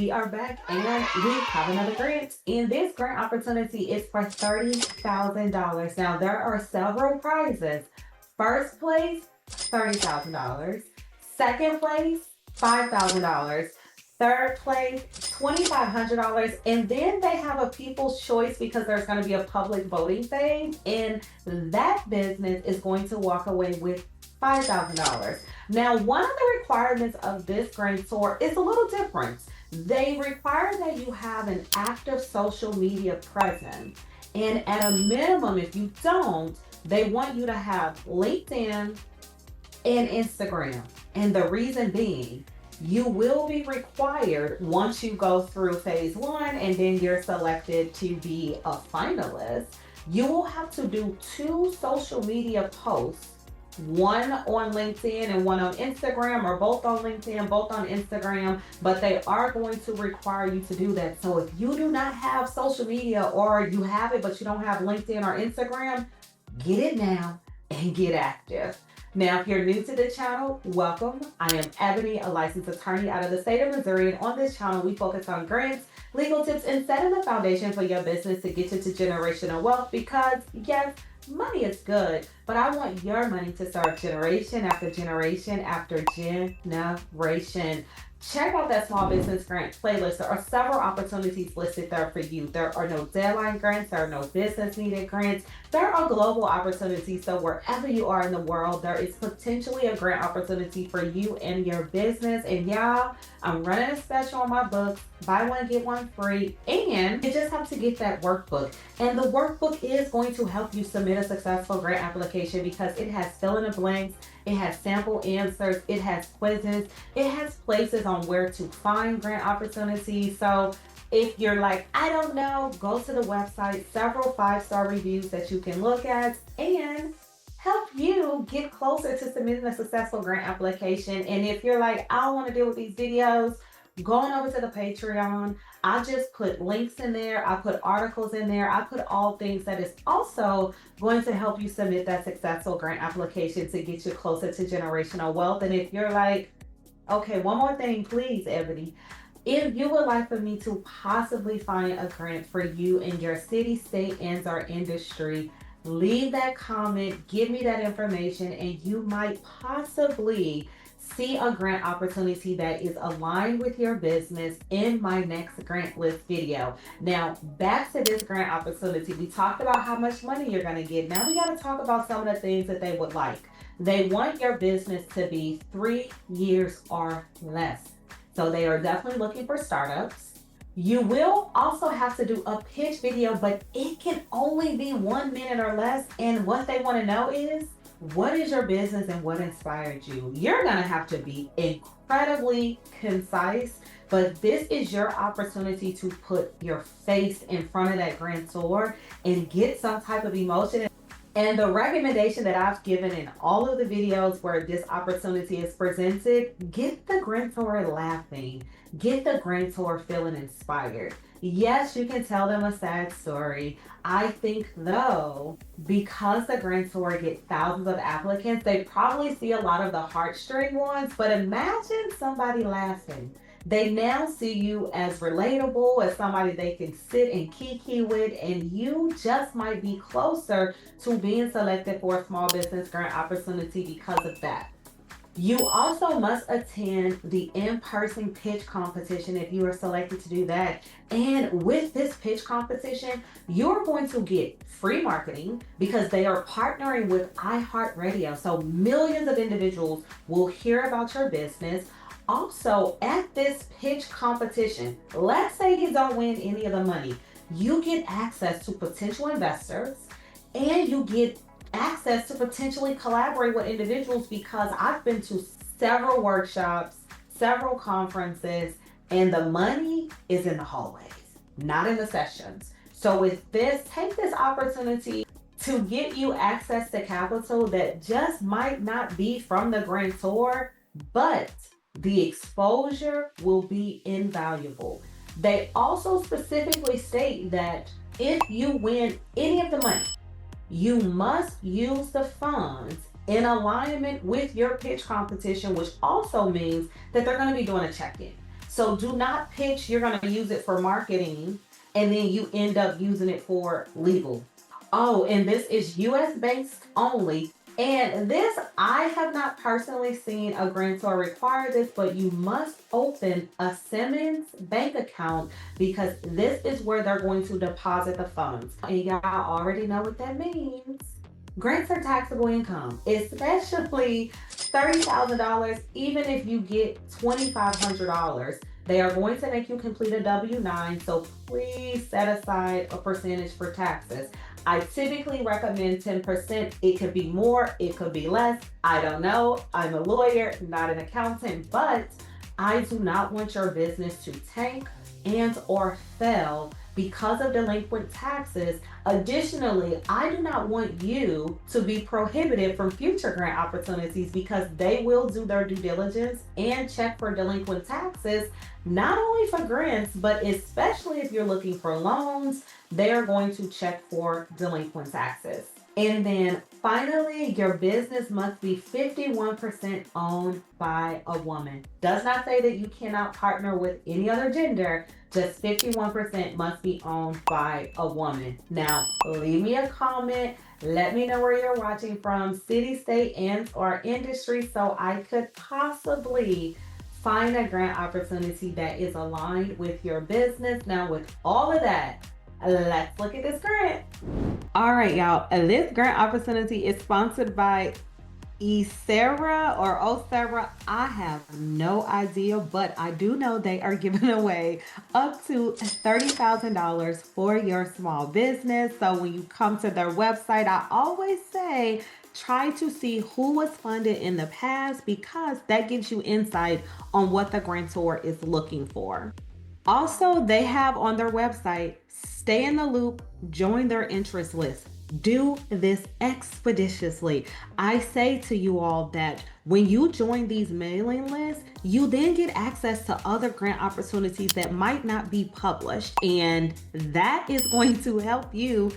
We are back and we have another grant. And this grant opportunity is for $30,000. Now, there are several prizes. First place, $30,000. Second place, $5,000. Third place, $2,500. And then they have a people's choice because there's going to be a public voting thing. And that business is going to walk away with $5,000. Now, one of the requirements of this Grantor is a little different. They require that you have an active social media presence. And at a minimum, if you don't, they want you to have LinkedIn and Instagram. And the reason being, you will be required once you go through phase one and then you're selected to be a finalist, you will have to do 2 social media posts, one on LinkedIn and one on Instagram, or both on LinkedIn, both on Instagram, but they are going to require you to do that. So if you do not have social media, or you have it but you don't have LinkedIn or Instagram, get it now and get active. Now, if you're new to the channel, welcome. I am Ebony, a licensed attorney out of the state of Missouri, and on this channel, we focus on grants, legal tips, and setting the foundation for your business to get you to generational wealth because, yes, money is good, but I want your money to serve generation after generation after generation. Check out that small business grant playlist. There are several opportunities listed there for you. There are no deadline grants. There are no business needed grants. There are global opportunities. So wherever you are in the world, there is potentially a grant opportunity for you and your business. And y'all, I'm running a special on my books. Buy one, get one free. And you just have to get that workbook. And the workbook is going to help you submit a successful grant application because it has fill in the blanks. It has sample answers, it has quizzes, it has places on where to find grant opportunities. So if you're like, I don't know, go to the website, several 5-star reviews that you can look at and help you get closer to submitting a successful grant application. And if you're like, I don't want to deal with these videos, going over to the Patreon, I just put links in there, I put articles in there, I put all things that is also going to help you submit that successful grant application to get you closer to generational wealth. And if you're like, okay, one more thing, please, Ebony. If you would like for me to possibly find a grant for you in your city, state, and or industry, leave that comment, give me that information, and you might possibly see a grant opportunity that is aligned with your business in my next grant list video. Now, back to this grant opportunity. We talked about how much money you're going to get. Now we got to talk about some of the things that they would like. They want your business to be 3 years or less. So they are definitely looking for startups. You will also have to do a pitch video, but it can only be 1 minute or less. And what they want to know is, what is your business and what inspired you? You're going to have to be incredibly concise, but this is your opportunity to put your face in front of that grantor and get some type of emotion. And the recommendation that I've given in all of the videos where this opportunity is presented, get the grantor laughing, get the grantor feeling inspired. Yes, you can tell them a sad story. I think though, because the grantor get thousands of applicants, they probably see a lot of the heartstring ones, but imagine somebody laughing. They now see you as relatable, as somebody they can sit and kiki with, and you just might be closer to being selected for a small business grant opportunity because of that. You also must attend the in-person pitch competition if you are selected to do that. And with this pitch competition, you're going to get free marketing because they are partnering with iHeart Radio. So millions of individuals will hear about your business. Also, at this pitch competition, let's say you don't win any of the money, you get access to potential investors and you get access to potentially collaborate with individuals because I've been to several workshops, several conferences, and the money is in the hallways, not in the sessions. So with this, take this opportunity to get you access to capital that just might not be from the grantor, but the exposure will be invaluable. They also specifically state that if you win any of the money, you must use the funds in alignment with your pitch competition, which also means that they're going to be doing a check-in. So do not pitch you're going to use it for marketing and then you end up using it for legal. Oh, and this is US based only. And this, I have not personally seen a grantor require this, but you must open a Simmons bank account because this is where they're going to deposit the funds. And y'all already know what that means. Grants are taxable income, especially $30,000, even if you get $2,500. They are going to make you complete a W-9, so please set aside a percentage for taxes. I typically recommend 10%. It could be more, it could be less. I don't know. I'm a lawyer, not an accountant, but I do not want your business to tank and or fail because of delinquent taxes. Additionally, I do not want you to be prohibited from future grant opportunities because they will do their due diligence and check for delinquent taxes, not only for grants, but especially if you're looking for loans, they're going to check for delinquent taxes. And then finally, your business must be 51% owned by a woman. Does not say that you cannot partner with any other gender, just 51% must be owned by a woman. Now, leave me a comment. Let me know where you're watching from, city, state, and or industry, so I could possibly find a grant opportunity that is aligned with your business. Now, with all of that, let's look at this grant. All right, y'all. This grant opportunity is sponsored by Isera or Osera. I have no idea, but I do know they are giving away up to $30,000 for your small business. So when you come to their website, I always say try to see who was funded in the past because that gives you insight on what the grantor is looking for. Also, they have on their website, stay in the loop, join their interest list. Do this expeditiously. I say to you all that when you join these mailing lists, you then get access to other grant opportunities that might not be published. And that is going to help you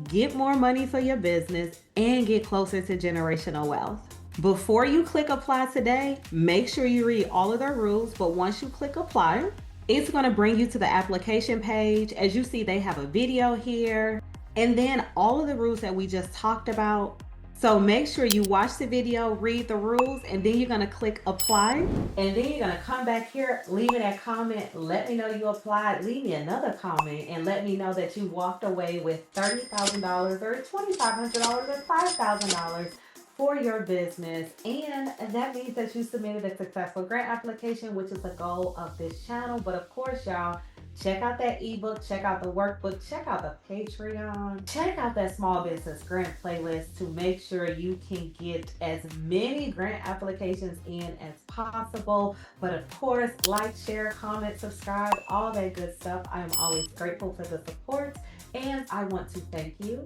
get more money for your business and get closer to generational wealth. Before you click apply today, make sure you read all of their rules. But once you click apply, it's going to bring you to the application page. As you see, they have a video here and then all of the rules that we just talked about. So make sure you watch the video, read the rules, and then you're going to click apply. And then you're going to come back here, leave me that comment, let me know you applied, leave me another comment, and let me know that you walked away with $30,000 or $2,500 or $5,000 for your business. And that means that you submitted a successful grant application, which is the goal of this channel. But of course, y'all, check out that ebook, check out the workbook, check out the Patreon, check out that small business grant playlist to make sure you can get as many grant applications in as possible. But of course, like, share, comment, subscribe, all that good stuff. I am always grateful for the support, and I want to thank you.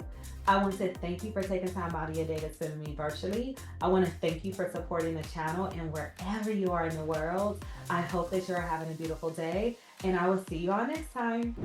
I want to thank you for taking time out of your day to spend with me virtually. I want to thank you for supporting the channel, and wherever you are in the world, I hope that you're having a beautiful day, and I will see you all next time.